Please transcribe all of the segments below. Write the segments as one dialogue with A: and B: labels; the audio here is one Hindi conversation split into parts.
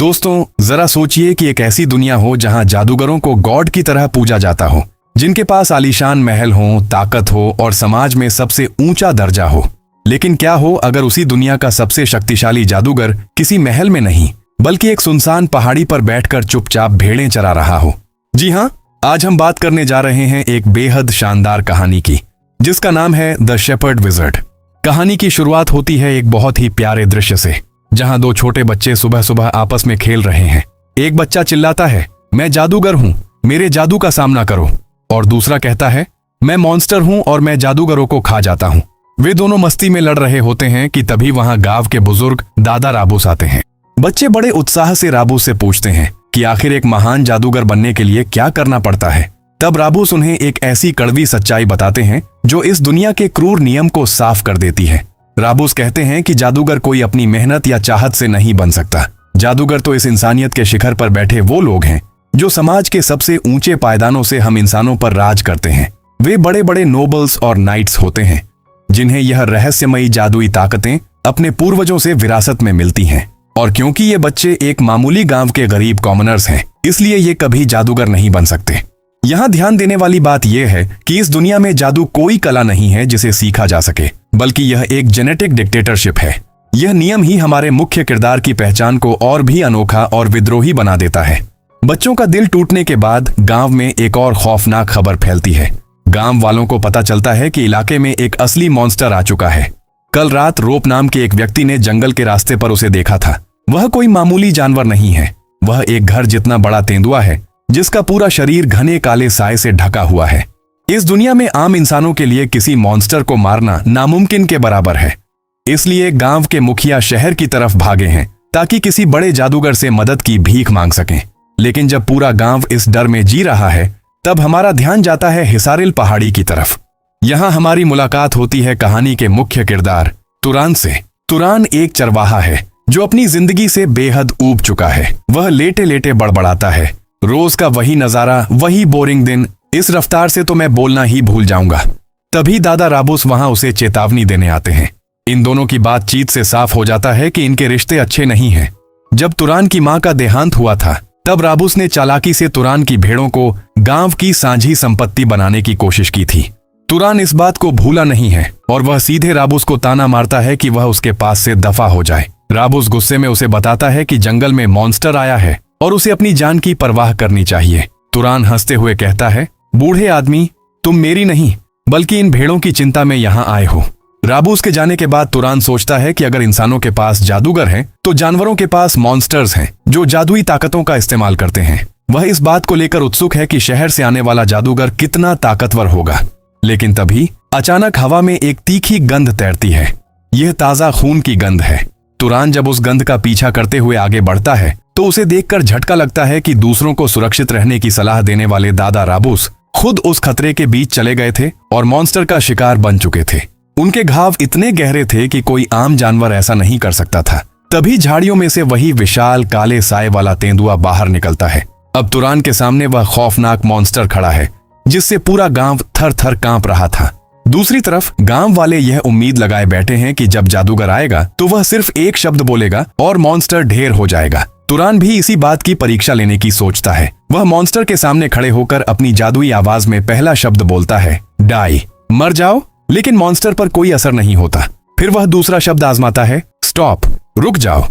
A: दोस्तों, जरा सोचिए कि एक ऐसी दुनिया हो जहां जादूगरों को गॉड की तरह पूजा जाता हो, जिनके पास आलीशान महल हो, ताकत हो और समाज में सबसे ऊंचा दर्जा हो। लेकिन क्या हो अगर उसी दुनिया का सबसे शक्तिशाली जादूगर किसी महल में नहीं बल्कि एक सुनसान पहाड़ी पर बैठकर चुपचाप भेड़ें चरा रहा हो। जी हाँ, आज हम बात करने जा रहे हैं एक बेहद शानदार कहानी की, जिसका नाम है द शेपर्ड विजर्ड। कहानी की शुरुआत होती है एक बहुत ही प्यारे दृश्य से, जहां दो छोटे बच्चे सुबह सुबह आपस में खेल रहे हैं। एक बच्चा चिल्लाता है, मैं जादूगर हूं, मेरे जादू का सामना करो। और दूसरा कहता है, मैं मॉन्स्टर हूं और मैं जादूगरों को खा जाता हूं। वे दोनों मस्ती में लड़ रहे होते हैं कि तभी वहां गांव के बुजुर्ग दादा राबूस आते हैं। बच्चे बड़े उत्साह से राबूस से पूछते हैं कि आखिर एक महान जादूगर बनने के लिए क्या करना पड़ता है। तब राबूस उन्हें एक ऐसी कड़वी सच्चाई बताते हैं जो इस दुनिया के क्रूर नियम को साफ कर देती है। राबूस कहते हैं कि जादूगर कोई अपनी मेहनत या चाहत से नहीं बन सकता। जादूगर तो इस इंसानियत के शिखर पर बैठे वो लोग हैं जो समाज के सबसे ऊंचे पायदानों से हम इंसानों पर राज करते हैं। वे बड़े बड़े नोबल्स और नाइट्स होते हैं, जिन्हें यह रहस्यमयी जादुई ताकतें अपने पूर्वजों से विरासत में मिलती हैं। और क्योंकि ये बच्चे एक मामूली गांव के गरीब कॉमनर्स हैं, इसलिए ये कभी जादूगर नहीं बन सकते। यहाँ ध्यान देने वाली बात यह है कि इस दुनिया में जादू कोई कला नहीं है जिसे सीखा जा सके, बल्कि यह एक जेनेटिक डिक्टेटरशिप है। यह नियम ही हमारे मुख्य किरदार की पहचान को और भी अनोखा और विद्रोही बना देता है। बच्चों का दिल टूटने के बाद गांव में एक और खौफनाक खबर फैलती है। गांव वालों को पता चलता है कि इलाके में एक असली मॉन्स्टर आ चुका है। कल रात रोप नाम के एक व्यक्ति ने जंगल के रास्ते पर उसे देखा था। वह कोई मामूली जानवर नहीं है, वह एक घर जितना बड़ा तेंदुआ है, जिसका पूरा शरीर घने काले साए से ढका हुआ है। इस दुनिया में आम इंसानों के लिए किसी मॉन्स्टर को मारना नामुमकिन के बराबर है। इसलिए गांव के मुखिया शहर की तरफ भागे हैं ताकि किसी बड़े जादूगर से मदद की भीख मांग सकें। लेकिन जब पूरा गांव इस डर में जी रहा है, तब हमारा ध्यान जाता है हिसारिल पहाड़ी की तरफ। यहां हमारी मुलाकात होती है कहानी के मुख्य किरदार तुरान से। तुरान एक चरवाहा है जो अपनी जिंदगी से बेहद ऊब चुका है। वह लेटे लेटे बड़बड़ाता है, रोज का वही नजारा, वही बोरिंग दिन, इस रफ्तार से तो मैं बोलना ही भूल जाऊंगा। तभी दादा राबूस वहां उसे चेतावनी देने आते हैं। इन दोनों की बातचीत से साफ हो जाता है कि इनके रिश्ते अच्छे नहीं हैं। जब तुरान की मां का देहांत हुआ था, तब राबूस ने चालाकी से तुरान की भेड़ों को गांव की साझी संपत्ति बनाने की कोशिश की थी। तुरान इस बात को भूला नहीं है और वह सीधे राबूस को ताना मारता है कि वह उसके पास से दफा हो जाए। राबूस गुस्से में उसे बताता है कि जंगल में मॉन्स्टर आया है और उसे अपनी जान की परवाह करनी चाहिए। तुरान हंसते हुए कहता है, बूढ़े आदमी, तुम मेरी नहीं बल्कि इन भेड़ों की चिंता में यहाँ आए हो। राबूस के जाने के बाद तुरान सोचता है कि अगर इंसानों के पास जादूगर हैं, तो जानवरों के पास मॉन्स्टर्स हैं जो जादुई ताकतों का इस्तेमाल करते हैं। वह इस बात को लेकर उत्सुक है कि शहर से आने वाला जादूगर कितना ताकतवर होगा। लेकिन तभी अचानक हवा में एक तीखी गंध तैरती है। यह ताजा खून की गंध है। तुरान जब उस गंध का पीछा करते हुए आगे बढ़ता है, तो उसे देखकर झटका लगता है कि दूसरों को सुरक्षित रहने की सलाह देने वाले दादा राबूस खुद उस खतरे के बीच चले गए थे और मॉन्स्टर का शिकार बन चुके थे। उनके घाव इतने गहरे थे कि कोई आम जानवर ऐसा नहीं कर सकता था। तभी झाड़ियों में से वही विशाल काले साए वाला तेंदुआ बाहर निकलता है। अब तुरान के सामने वह खौफनाक मॉन्स्टर खड़ा है, जिससे पूरा गांव थर थर कांप रहा था। दूसरी तरफ गांव वाले यह उम्मीद लगाए बैठे हैं कि जब जादूगर आएगा तो वह सिर्फ एक शब्द बोलेगा और मॉन्स्टर ढेर हो जाएगा। तुरान भी इसी बात की परीक्षा लेने की सोचता है। वह मॉन्स्टर के सामने खड़े होकर अपनी जादुई आवाज में पहला शब्द बोलता है, डाई, मर जाओ। लेकिन मॉन्स्टर पर कोई असर नहीं होता। फिर वह दूसरा शब्द आजमाता है, स्टॉप, रुक जाओ।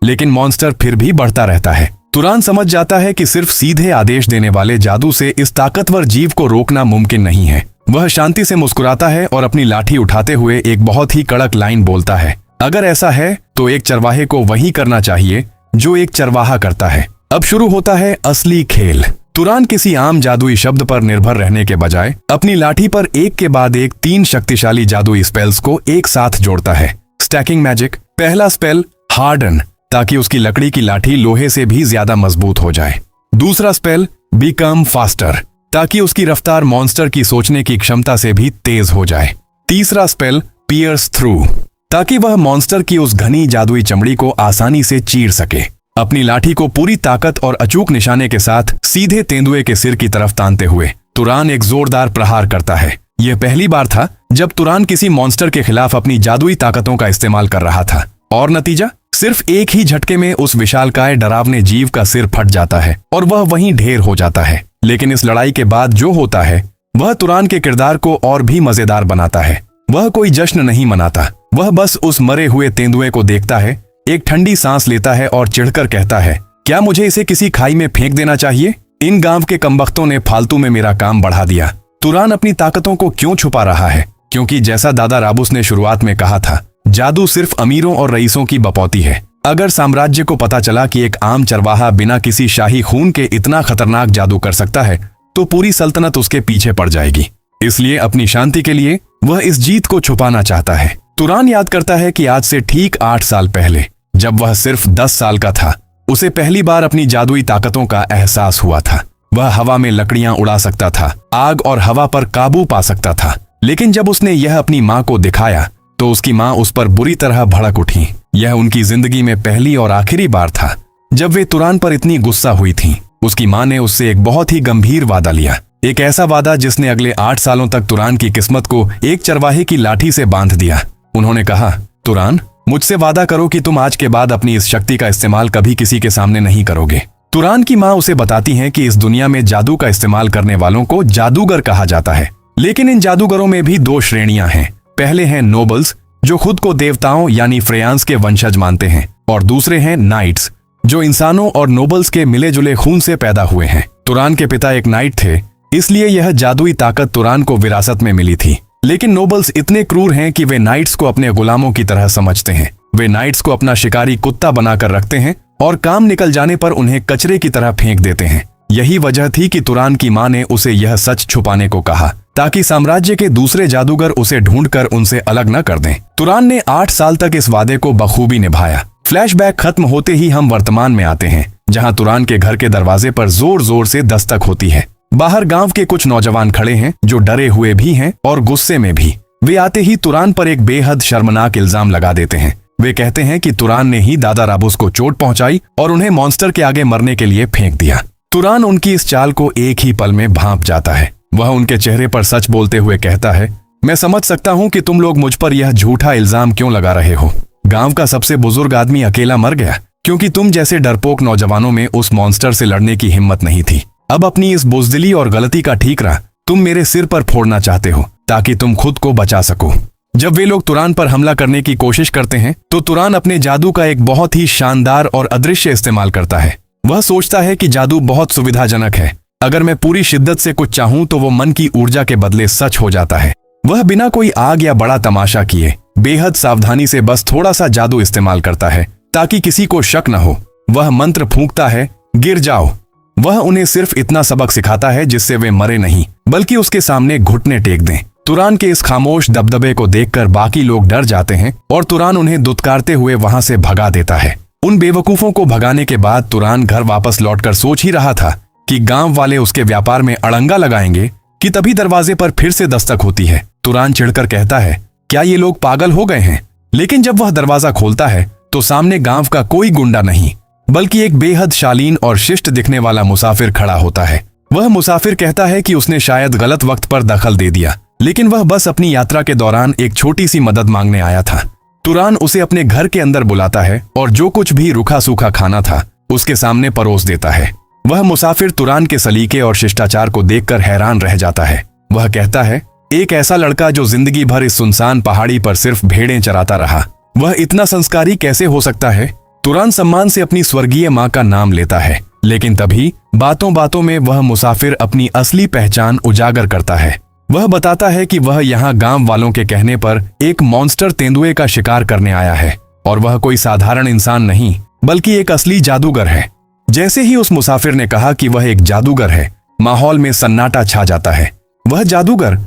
A: लेकिन मॉन्स्टर फिर भी बढ़ता रहता है। तुरान समझ जाता है कि सिर्फ सीधे आदेश देने वाले जादू से इस ताकतवर जीव को रोकना मुमकिन नहीं है। वह शांति से मुस्कुराता है और अपनी लाठी उठाते हुए एक बहुत ही कड़क लाइन बोलता है, अगर ऐसा है तो एक चरवाहे को वही करना चाहिए जो एक चरवाहा करता है। अब शुरू होता है असली खेल। तुरान किसी आम जादुई शब्द पर निर्भर रहने के बजाय अपनी लाठी पर एक के बाद एक 3 शक्तिशाली जादुई स्पेल्स को एक साथ जोड़ता है। Stacking magic. पहला स्पेल हार्डन, ताकि उसकी लकड़ी की लाठी लोहे से भी ज्यादा मजबूत हो जाए। दूसरा स्पेल बिकम फास्टर, ताकि उसकी रफ्तार मॉन्स्टर की सोचने की क्षमता से भी तेज हो जाए। तीसरा स्पेल पियर्स थ्रू, ताकि वह मॉन्स्टर की उस घनी जादुई चमड़ी को आसानी से चीर सके। अपनी लाठी को पूरी ताकत और अचूक निशाने के साथ सीधे तेंदुए के सिर की तरफ तानते हुए तुरान एक जोरदार प्रहार करता है। यह पहली बार था जब तुरान किसी मॉन्स्टर के खिलाफ अपनी जादुई ताकतों का इस्तेमाल कर रहा था। और नतीजा, सिर्फ एक ही झटके में उस विशालकाय डरावने जीव का सिर फट जाता है और वह वहीं ढेर हो जाता है। लेकिन इस लड़ाई के बाद जो होता है वह तुरान के किरदार को और भी मजेदार बनाता है। वह कोई जश्न नहीं मनाता, वह बस उस मरे हुए तेंदुए को देखता है, एक ठंडी सांस लेता है और चिढ़कर कहता है, क्या मुझे इसे किसी खाई में फेंक देना चाहिए? इन गांव के कमबख्तों ने फालतू में मेरा काम बढ़ा दिया। तुरान अपनी ताकतों को क्यों छुपा रहा है? क्योंकि जैसा दादा राबुस ने शुरुआत में कहा था, जादू सिर्फ अमीरों और रईसों की बपौती है। अगर साम्राज्य को पता चला कि एक आम चरवाहा बिना किसी शाही खून के इतना खतरनाक जादू कर सकता है तो पूरी सल्तनत उसके पीछे पड़ जाएगी। इसलिए अपनी शांति के लिए वह इस जीत को छुपाना चाहता है। तुरान याद करता है कि आज से ठीक 8 साल पहले जब वह सिर्फ 10 साल का था, उसे पहली बार अपनी जादुई ताकतों का एहसास हुआ था। वह हवा में लकड़ियां उड़ा सकता था, आग और हवा पर काबू पा सकता था। लेकिन जब उसने यह अपनी माँ को दिखाया तो उसकी माँ उस पर बुरी तरह भड़क उठी। यह उनकी जिंदगी में पहली और आखिरी बार था जब वे तुरान पर इतनी गुस्सा हुई थीं। उसकी माँ ने उससे एक बहुत ही गंभीर वादा लिया, एक ऐसा वादा जिसने अगले 8 सालों तक तुरान की किस्मत को एक चरवाहे की लाठी से बांध दिया। उन्होंने कहा, तुरान, मुझसे वादा करो कि तुम आज के बाद अपनी इस शक्ति का इस्तेमाल कभी किसी के सामने नहीं करोगे। तुरान की माँ उसे बताती हैं कि इस दुनिया में जादू का इस्तेमाल करने वालों को जादूगर कहा जाता है, लेकिन इन जादूगरों में भी 2 श्रेणियां हैं। पहले हैं नोबल्स, जो खुद को देवताओं यानी फ्रेयांस के वंशज मानते हैं, और दूसरे हैं नाइट्स, जो इंसानों और नोबल्स के मिले जुले खून से पैदा हुए हैं। तुरान के पिता एक नाइट थे, इसलिए यह जादुई ताकत तुरान को विरासत में मिली थी। लेकिन नोबल्स इतने क्रूर हैं कि वे नाइट्स को अपने गुलामों की तरह समझते हैं। वे नाइट्स को अपना शिकारी कुत्ता बनाकर रखते हैं और काम निकल जाने पर उन्हें कचरे की तरह फेंक देते हैं। यही वजह थी कि तुरान की माँ ने उसे यह सच छुपाने को कहा, ताकि साम्राज्य के दूसरे जादूगर उसे ढूंढकर उनसे अलग न कर दें। तुरान ने 8 साल तक इस वादे को बखूबी निभाया। फ्लैशबैक खत्म होते ही हम वर्तमान में आते हैं, जहां तुरान के घर के दरवाजे पर जोर जोर से दस्तक होती है। बाहर गांव के कुछ नौजवान खड़े हैं जो डरे हुए भी हैं और गुस्से में भी। वे आते ही तुरान पर एक बेहद शर्मनाक इल्जाम लगा देते हैं। वे कहते हैं कि तुरान ने ही दादा राबुस को चोट पहुंचाई और उन्हें मॉन्स्टर के आगे मरने के लिए फेंक दिया। तुरान उनकी इस चाल को एक ही पल में भांप जाता है। वह उनके चेहरे पर सच बोलते हुए कहता है, मैं समझ सकता हूं कि तुम लोग मुझ पर यह झूठा इल्जाम क्यों लगा रहे हो। गांव का सबसे बुजुर्ग आदमी अकेला मर गया क्योंकि तुम जैसे डरपोक नौजवानों में उस मॉन्स्टर से लड़ने की हिम्मत नहीं थी। अब अपनी इस बुजदिली और गलती का ठीकरा तुम मेरे सिर पर फोड़ना चाहते हो ताकि तुम खुद को बचा सको। जब वे लोग तुरान पर हमला करने की कोशिश करते हैं तो तुरान अपने जादू का एक बहुत ही शानदार और अदृश्य इस्तेमाल करता है। वह सोचता है कि जादू बहुत सुविधाजनक है, अगर मैं पूरी शिद्दत से कुछ चाहूं तो वो मन की ऊर्जा के बदले सच हो जाता है। वह बिना कोई आग या बड़ा तमाशा किए बेहद सावधानी से बस थोड़ा सा जादू इस्तेमाल करता है ताकि किसी को शक न हो। वह मंत्र फूंकता है, गिर जाओ। वह उन्हें सिर्फ इतना सबक सिखाता है जिससे वे मरे नहीं बल्कि उसके सामने घुटने टेक दें। तुरान के इस खामोश दबदबे को देखकर बाकी लोग डर जाते हैं और तुरान उन्हें दुत्कारते हुए वहां से भगा देता है। उन बेवकूफों को भगाने के बाद तुरान घर वापस लौटकर सोच ही रहा था कि गांव वाले उसके व्यापार में अड़ंगा लगाएंगे कि तभी दरवाजे पर फिर से दस्तक होती है। तुरान चिढ़कर कहता है, क्या ये लोग पागल हो गए हैं? लेकिन जब वह दरवाजा खोलता है तो सामने गांव का कोई गुंडा नहीं बल्कि एक बेहद शालीन और शिष्ट दिखने वाला मुसाफिर खड़ा होता है। वह मुसाफिर कहता है कि उसने शायद गलत वक्त पर दखल दे दिया, लेकिन वह बस अपनी यात्रा के दौरान एक छोटी सी मदद मांगने आया था। तुरान उसे अपने घर के अंदर बुलाता है और जो कुछ भी रूखा सूखा खाना था उसके सामने परोस देता है। वह मुसाफिर तुरान के सलीके और शिष्टाचार को देखकर हैरान रह जाता है। वह कहता है, एक ऐसा लड़का जो जिंदगी भर इस सुनसान पहाड़ी पर सिर्फ भेड़ें चराता रहा, वह इतना संस्कारी कैसे हो सकता है? तुरान सम्मान से अपनी स्वर्गीय माँ का नाम लेता है, लेकिन तभी बातों बातों में वह मुसाफिर अपनी असली पहचान उजागर करता है। वह बताता है कि वह यहाँ गांव वालों के कहने पर एक मॉन्स्टर तेंदुए का शिकार करने आया है और वह कोई साधारण इंसान नहीं बल्कि एक असली जादूगर है। जैसे ही उस मुसाफिर ने कहा कि वह एक जादूगर है, माहौल में सन्नाटा छा जाता है। वह जादूगर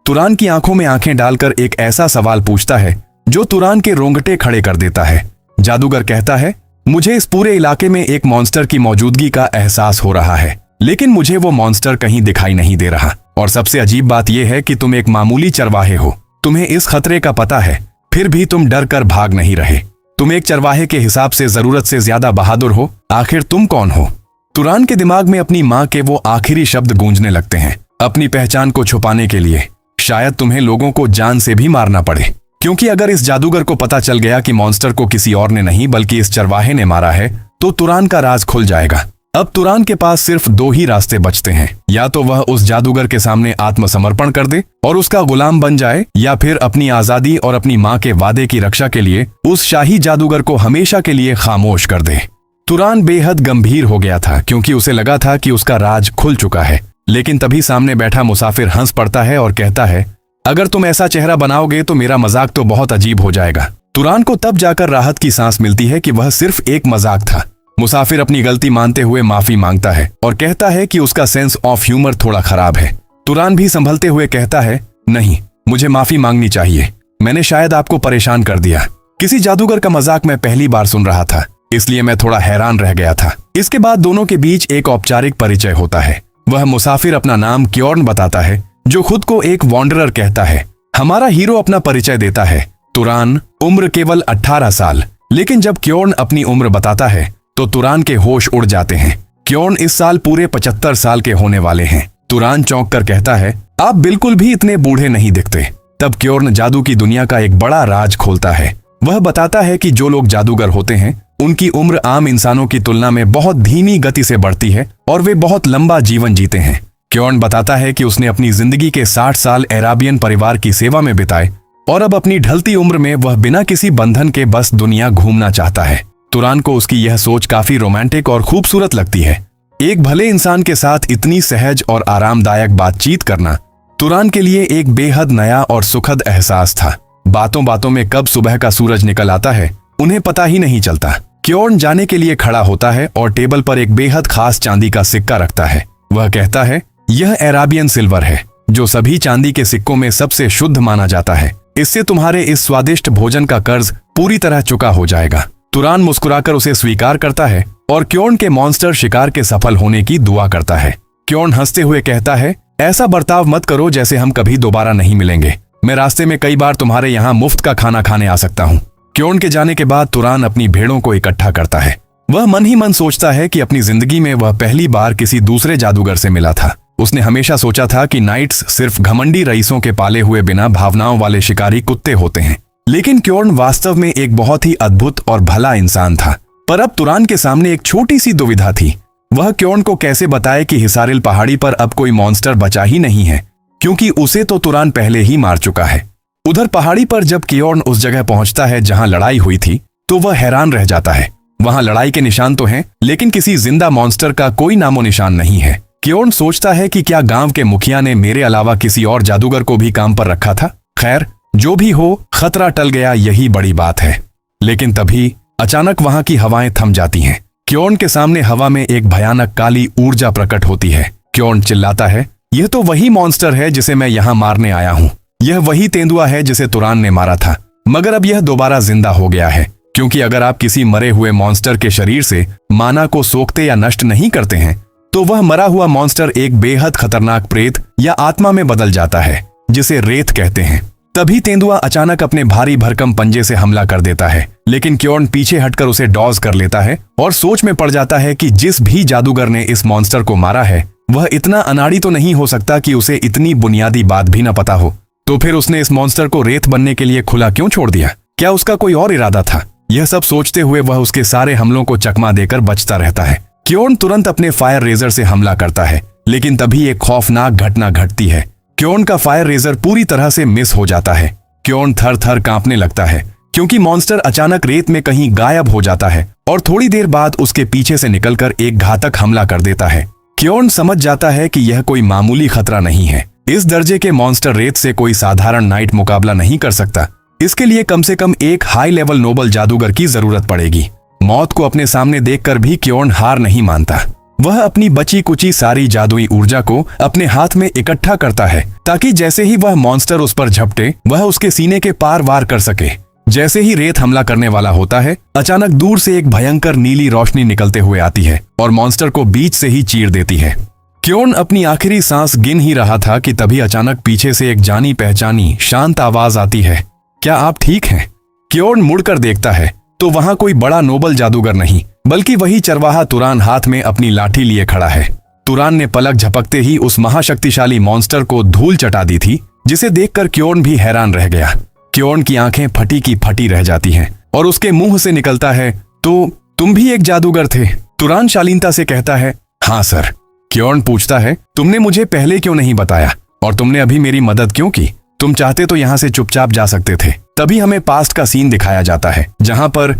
A: तुरान की आंखों में आंखें डालकर एक ऐसा सवाल पूछता है जो तुरान के रोंगटे खड़े कर देता है। जादूगर कहता है, मुझे इस पूरे इलाके में एक मॉन्स्टर की मौजूदगी का एहसास हो रहा है, लेकिन मुझे वो मॉन्स्टर कहीं दिखाई नहीं दे रहा। और सबसे अजीब बात यह है कि तुम एक मामूली चरवाहे हो, तुम्हें इस खतरे का पता है, फिर भी तुम डर कर भाग नहीं रहे। तुम एक चरवाहे के हिसाब से जरूरत से ज्यादा बहादुर हो। आखिर तुम कौन हो? तुरान के दिमाग में अपनी माँ के वो आखिरी शब्द गूंजने लगते हैं, अपनी पहचान को छुपाने के लिए शायद तुम्हें लोगों को जान से भी मारना पड़े, क्योंकि अगर इस जादूगर को पता चल गया कि मॉन्स्टर को किसी और ने नहीं बल्कि इस चरवाहे ने मारा है तो तुरान का राज खुल जाएगा। अब तुरान के पास सिर्फ दो ही रास्ते बचते हैं, या तो वह उस जादूगर के सामने आत्मसमर्पण कर दे और उसका गुलाम बन जाए, या फिर अपनी आजादी और अपनी मां के वादे की रक्षा के लिए उस शाही जादूगर को हमेशा के लिए खामोश कर दे। तुरान बेहद गंभीर हो गया था क्योंकि उसे लगा था कि उसका राज खुल चुका है। लेकिन तभी सामने बैठा मुसाफिर हंस पड़ता है और कहता है, अगर तुम ऐसा चेहरा बनाओगे तो मेरा मजाक तो बहुत अजीब हो जाएगा। तुरान को तब जाकर राहत की सांस मिलती है कि वह सिर्फ एक मजाक था। मुसाफिर अपनी गलती मानते हुए माफी मांगता है और कहता है कि उसका सेंस ऑफ ह्यूमर थोड़ा खराब है। तुरान भी संभलते हुए कहता है, नहीं, मुझे माफी मांगनी चाहिए, मैंने शायद आपको परेशान कर दिया। किसी जादूगर का मजाक मैं पहली बार सुन रहा था, इसलिए मैं थोड़ा हैरान रह गया था। इसके बाद दोनों के बीच एक औपचारिक परिचय होता है। वह मुसाफिर अपना नाम क्योर्न बताता है, जो खुद को एक वॉन्डरर कहता है। हमारा हीरो अपना परिचय देता है, तुरान, उम्र केवल 18 साल। लेकिन जब क्योर्न अपनी उम्र बताता है तो तुरान के होश उड़ जाते हैं। क्योर्न इस साल पूरे 75 साल के होने वाले हैं। तुरान चौंक कर कहता है, आप बिल्कुल भी इतने बूढ़े नहीं दिखते। तब क्योर्न जादू की दुनिया का एक बड़ा राज खोलता है। वह बताता है कि जो लोग जादूगर होते हैं उनकी उम्र आम इंसानों की तुलना में बहुत धीमी गति से बढ़ती है और वे बहुत लंबा जीवन जीते हैं। क्योर्न बताता है कि उसने अपनी जिंदगी के 60 साल अराबियन परिवार की सेवा में बिताए और अब अपनी ढलती उम्र में वह बिना किसी बंधन के बस दुनिया घूमना चाहता है। तुरान को उसकी यह सोच काफी रोमांटिक और खूबसूरत लगती है। एक भले इंसान के साथ इतनी सहज और आरामदायक बातचीत करना तुरान के लिए एक बेहद नया और सुखद एहसास था। बातों बातों में कब सुबह का सूरज निकल आता है उन्हें पता ही नहीं चलता। क्योर्न जाने के लिए खड़ा होता है और टेबल पर एक बेहद खास चांदी का सिक्का रखता है। वह कहता है, यह अराबियन सिल्वर है, जो सभी चांदी के सिक्कों में सबसे शुद्ध माना जाता है। इससे तुम्हारे इस स्वादिष्ट भोजन का कर्ज पूरी तरह चुका हो जाएगा। तुरान मुस्कुराकर उसे स्वीकार करता है और क्योर्न के मॉन्स्टर शिकार के सफल होने की दुआ करता है। क्योर्न हंसते हुए कहता है, ऐसा बर्ताव मत करो जैसे हम कभी दोबारा नहीं मिलेंगे। मैं रास्ते में कई बार तुम्हारे यहाँ मुफ्त का खाना खाने आ सकता हूँ। क्योर्न के जाने के बाद तुरान अपनी भेड़ों को इकट्ठा करता है। वह मन ही मन सोचता है कि अपनी जिंदगी में वह पहली बार किसी दूसरे जादूगर से मिला था। उसने हमेशा सोचा था कि नाइट्स सिर्फ घमंडी रईसों के पाले हुए बिना भावनाओं वाले शिकारी कुत्ते होते हैं। लेकिन क्योर्न वास्तव में एक बहुत ही अद्भुत और भला इंसान था। पर अब तुरान के सामने एक छोटी सी दुविधा थी। वह क्योर्न को कैसे बताए कि हिसारिल पहाड़ी पर अब कोई मॉन्स्टर बचा ही नहीं है, क्योंकि उसे तो तुरान पहले ही मार चुका है। उधर पहाड़ी पर जब क्योर्न उस जगह पहुंचता है जहां लड़ाई हुई थी तो वह हैरान रह जाता है। वहां लड़ाई के निशान तो हैं, लेकिन किसी जिंदा मॉन्स्टर का कोई नामो निशान नहीं है। क्योर्न सोचता है कि क्या गांव के मुखिया ने मेरे अलावा किसी और जादूगर को भी काम पर रखा था। खैर, जो भी हो, खतरा टल गया, यही बड़ी बात है। लेकिन तभी अचानक वहां की हवाएं थम जाती हैं। क्योर्न के सामने हवा में एक भयानक काली ऊर्जा प्रकट होती है। क्योर्न चिल्लाता है, यह तो वही मॉन्स्टर है जिसे मैं यहाँ मारने आया हूँ। यह वही तेंदुआ है जिसे तुरान ने मारा था, मगर अब यह दोबारा जिंदा हो गया है। क्योंकि अगर आप किसी मरे हुए मॉन्स्टर के शरीर से माना को सोखते या नष्ट नहीं करते हैं तो वह मरा हुआ मॉन्स्टर एक बेहद खतरनाक प्रेत या आत्मा में बदल जाता है, जिसे रेत कहते हैं। तभी तेंदुआ अचानक अपने भारी भरकम पंजे से हमला कर देता है, लेकिन क्योर्न पीछे हटकर उसे डॉज कर लेता है और सोच में पड़ जाता है कि जिस भी जादूगर ने इस मॉन्स्टर को मारा है वह इतना अनाड़ी तो नहीं हो सकता कि उसे इतनी बुनियादी बात भी न पता हो। तो फिर उसने इस मॉन्स्टर को रेत बनने के लिए खुला क्यों छोड़ दिया? क्या उसका कोई और इरादा था? यह सब सोचते हुए वह उसके सारे हमलों को चकमा देकर बचता रहता है। क्योर्न तुरंत अपने फायर रेजर से हमला करता है, लेकिन तभी एक खौफनाक घटना घटती है। क्योर्न का फायर रेजर पूरी तरह से मिस हो जाता है। क्योर्न थर थर कांपने लगता है क्योंकि मॉन्स्टर अचानक रेत में कहीं गायब हो जाता है और थोड़ी देर बाद उसके पीछे से निकलकर एक घातक हमला कर देता है। क्योर्न समझ जाता है कि यह कोई मामूली खतरा नहीं है। इस दर्जे के मॉन्स्टर रेत से कोई साधारण नाइट मुकाबला नहीं कर सकता। इसके लिए कम से कम एक हाई लेवल नोबल जादूगर की जरूरत पड़ेगी। मौत को अपने सामने देखकर भी क्योर्न हार नहीं मानता। वह अपनी बची कुची सारी जादुई ऊर्जा को अपने हाथ में इकट्ठा करता है ताकि जैसे ही वह मॉन्स्टर उस पर झपटे वह उसके सीने के पार वार कर सके। जैसे ही रेत हमला करने वाला होता है, अचानक दूर से एक भयंकर नीली रोशनी निकलते हुए आती है और मॉन्स्टर को बीच से ही चीर देती है। क्योर्न अपनी आखिरी सांस गिन ही रहा था कि तभी अचानक पीछे से एक जानी पहचानी शांत आवाज आती है, क्या आप ठीक हैं? क्योर्न मुड़कर देखता है तो वहां कोई बड़ा नोबल जादूगर नहीं बल्कि वही चरवाहा तुरान हाथ में अपनी लाठी लिए खड़ा है। तुरान ने पलक झपकते ही उस महाशक्तिशाली मॉन्स्टर को धूल चटा दी थी, जिसे देखकर क्योर्न भी हैरान रह गया। क्योर्न की आंखें फटी की फटी रह जाती हैं और उसके मुंह से निकलता है, तो तुम भी एक जादूगर थे? तुरान शालीनता से कहता है, हाँ सर। क्योर्न पूछता है, तुमने मुझे पहले क्यों नहीं बताया और तुमने अभी मेरी मदद क्यों की? तुम चाहते तो यहां से चुपचाप जा सकते थे। तभी हमें पास्ट का सीन दिखाया जाता है जहां पर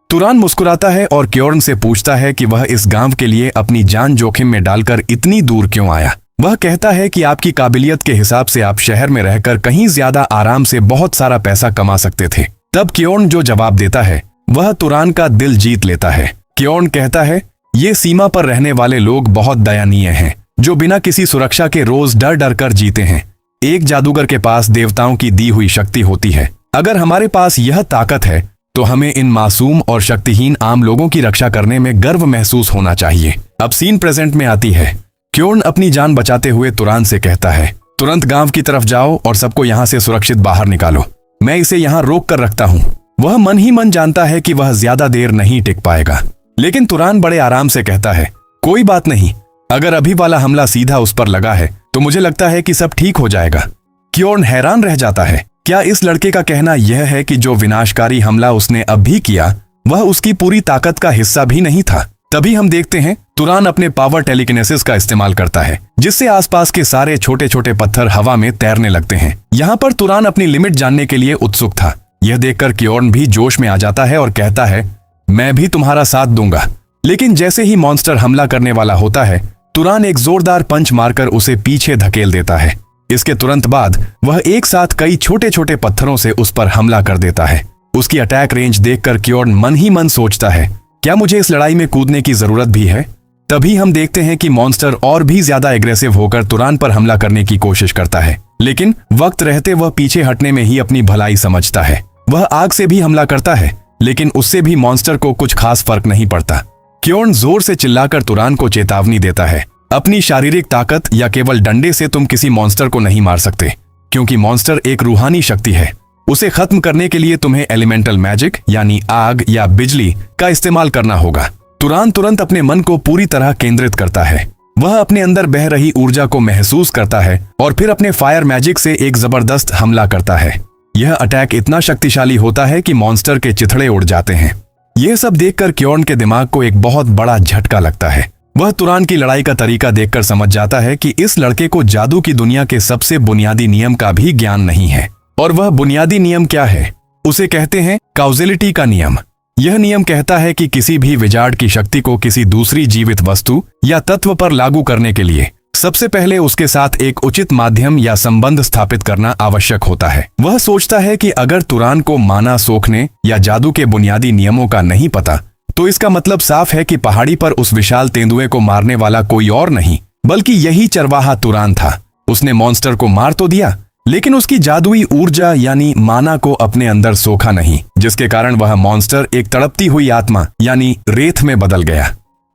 A: तुरान मुस्कुराता है और क्योर्न से पूछता है कि वह इस गांव के लिए अपनी जान जोखिम में डालकर इतनी दूर क्यों आया। वह कहता है कि आपकी काबिलियत के हिसाब से आप शहर में रहकर कहीं ज्यादा आराम से बहुत सारा पैसा कमा सकते थे। तब क्योर्न जो जवाब देता है वह तुरान का दिल जीत लेता है। क्योर्न कहता है, ये सीमा पर रहने वाले लोग बहुत दयनीय हैं, जो बिना किसी सुरक्षा के रोज डर डर कर जीते हैं। एक जादूगर के पास देवताओं की दी हुई शक्ति होती है। अगर हमारे पास यह ताकत है तो हमें इन मासूम और शक्तिहीन आम लोगों की रक्षा करने में गर्व महसूस होना चाहिए। अब सीन प्रेजेंट में आती है। क्योर्न अपनी जान बचाते हुए तुरान से कहता है, तुरंत गांव की तरफ जाओ और सबको यहां से सुरक्षित बाहर निकालो। मैं इसे यहां रोक कर रखता हूं। वह मन ही मन जानता है कि वह ज्यादा देर नहीं टिक पाएगा, लेकिन तुरान बड़े आराम से कहता है, कोई बात नहीं, अगर अभी वाला हमला सीधा उस पर लगा है तो मुझे लगता है कि सब ठीक हो जाएगा। क्योर्न हैरान रह जाता है। क्या इस लड़के का कहना यह है कि जो विनाशकारी हमला उसने अभी किया वह उसकी पूरी ताकत का हिस्सा भी नहीं था? तभी हम देखते हैं तुरान अपने पावर टेलीकिनेसिस का इस्तेमाल करता है, जिससे आसपास के सारे छोटे छोटे पत्थर हवा में तैरने लगते हैं। यहाँ पर तुरान अपनी लिमिट जानने के लिए उत्सुक था। यह देखकर क्योर्न भी जोश में आ जाता है और कहता है, मैं भी तुम्हारा साथ दूंगा। लेकिन जैसे ही मॉन्स्टर हमला करने वाला होता है, तुरान एक जोरदार पंच मारकर उसे पीछे धकेल देता है। इसके तुरंत बाद वह एक साथ कई छोटे छोटे पत्थरों से उस पर हमला कर देता है। उसकी अटैक रेंज देखकर क्योर्न मन ही मन सोचता है, क्या मुझे इस लड़ाई में कूदने की जरूरत भी है? तभी हम देखते हैं कि मॉन्स्टर और भी ज्यादा एग्रेसिव होकर तुरान पर हमला करने की कोशिश करता है, लेकिन वक्त रहते वह पीछे हटने में ही अपनी भलाई समझता है। वह आग से भी हमला करता है, लेकिन उससे भी मॉन्स्टर को कुछ खास फर्क नहीं पड़ता। क्योर्न जोर से चिल्लाकर तुरान को चेतावनी देता है, अपनी शारीरिक ताकत या केवल डंडे से तुम किसी मॉन्स्टर को नहीं मार सकते, क्योंकि मॉन्स्टर एक रूहानी शक्ति है। उसे खत्म करने के लिए तुम्हें एलिमेंटल मैजिक यानी आग या बिजली का इस्तेमाल करना होगा। तुरान तुरंत अपने मन को पूरी तरह केंद्रित करता है। वह अपने अंदर बह रही ऊर्जा को महसूस करता है और फिर अपने फायर मैजिक से एक जबरदस्त हमला करता है। यह अटैक इतना शक्तिशाली होता है कि मॉन्स्टर के चिथड़े उड़ जाते हैं। यह सब देखकर क्योर्न के दिमाग को एक बहुत बड़ा झटका लगता है। वह तुरान की लड़ाई का तरीका देखकर समझ जाता है कि इस लड़के को जादू की दुनिया के सबसे बुनियादी नियम का भी ज्ञान नहीं है। और वह बुनियादी नियम क्या है? उसे कहते हैं कॉजेलिटी का नियम। यह नियम कहता है कि किसी भी विजार्ड की शक्ति को किसी दूसरी जीवित वस्तु या तत्व पर लागू करने के लिए सबसे पहले उसके साथ एक उचित माध्यम या संबंध स्थापित करना आवश्यक होता है। वह सोचता है कि अगर तुरान को माना सोखने या जादू के बुनियादी नियमों का नहीं पता, तो इसका मतलब साफ है कि पहाड़ी पर उस विशाल तेंदुए को मारने वाला कोई और नहीं बल्कि यही चरवाहा तुरान था। उसने मॉन्स्टर को मार तो दिया, लेकिन उसकी जादुई ऊर्जा यानी माना को अपने अंदर सोखा नहीं, जिसके कारण वह मॉन्स्टर एक तड़पती हुई आत्मा यानी रेत में बदल गया।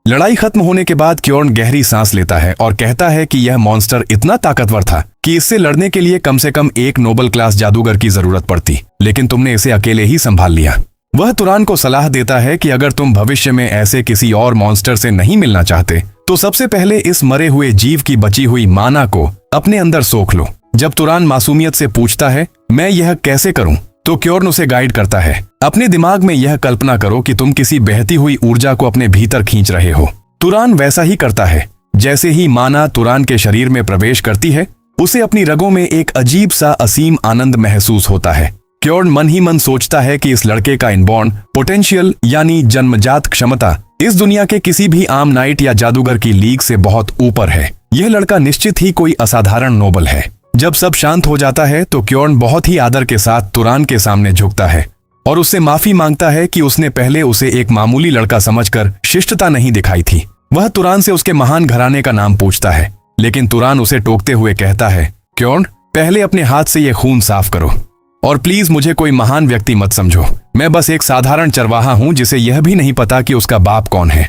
A: लड़ाई खत्म होने के बाद क्योर्न गहरी सांस लेता है और कहता है कि यह मॉन्स्टर इतना ताकतवर था कि इससे लड़ने के लिए कम से कम एक नोबल क्लास जादूगर की जरूरत पड़ती, लेकिन तुमने इसे अकेले ही संभाल लिया। वह तुरान को सलाह देता है कि अगर तुम भविष्य में ऐसे किसी और मॉन्स्टर से नहीं मिलना चाहते, तो सबसे पहले इस मरे हुए जीव की बची हुई माना को अपने अंदर सोख लो। जब तुरान मासूमियत से पूछता है, मैं यह कैसे करूं, तो क्योर्न उसे गाइड करता है, अपने दिमाग में यह कल्पना करो कि तुम किसी बहती हुई ऊर्जा को अपने भीतर खींच रहे हो। तुरान वैसा ही करता है। जैसे ही माना तुरान के शरीर में प्रवेश करती है, उसे अपनी रगों में एक अजीब सा असीम आनंद महसूस होता है। क्योर्न मन ही मन सोचता है कि इस लड़के का इनबॉर्न पोटेंशियल यानी जन्मजात क्षमता इस दुनिया के किसी भी आम नाइट या जादूगर की लीग से बहुत ऊपर है। यह लड़का निश्चित ही कोई असाधारण नोबल है। जब सब शांत हो जाता है तो क्योर्न बहुत ही आदर के साथ तुरान के सामने झुकता है और उससे माफी मांगता है कि उसने पहले उसे एक मामूली लड़का समझकर शिष्टता नहीं दिखाई थी। वह तुरान से उसके महान घराने का नाम पूछता है, लेकिन तुरान उसे टोकते हुए कहता है, क्योर्न, पहले अपने हाथ से यह खून साफ करो और प्लीज मुझे कोई महान व्यक्ति मत समझो। मैं बस एक साधारण चरवाहा हूं जिसे यह भी नहीं पता कि उसका बाप कौन है।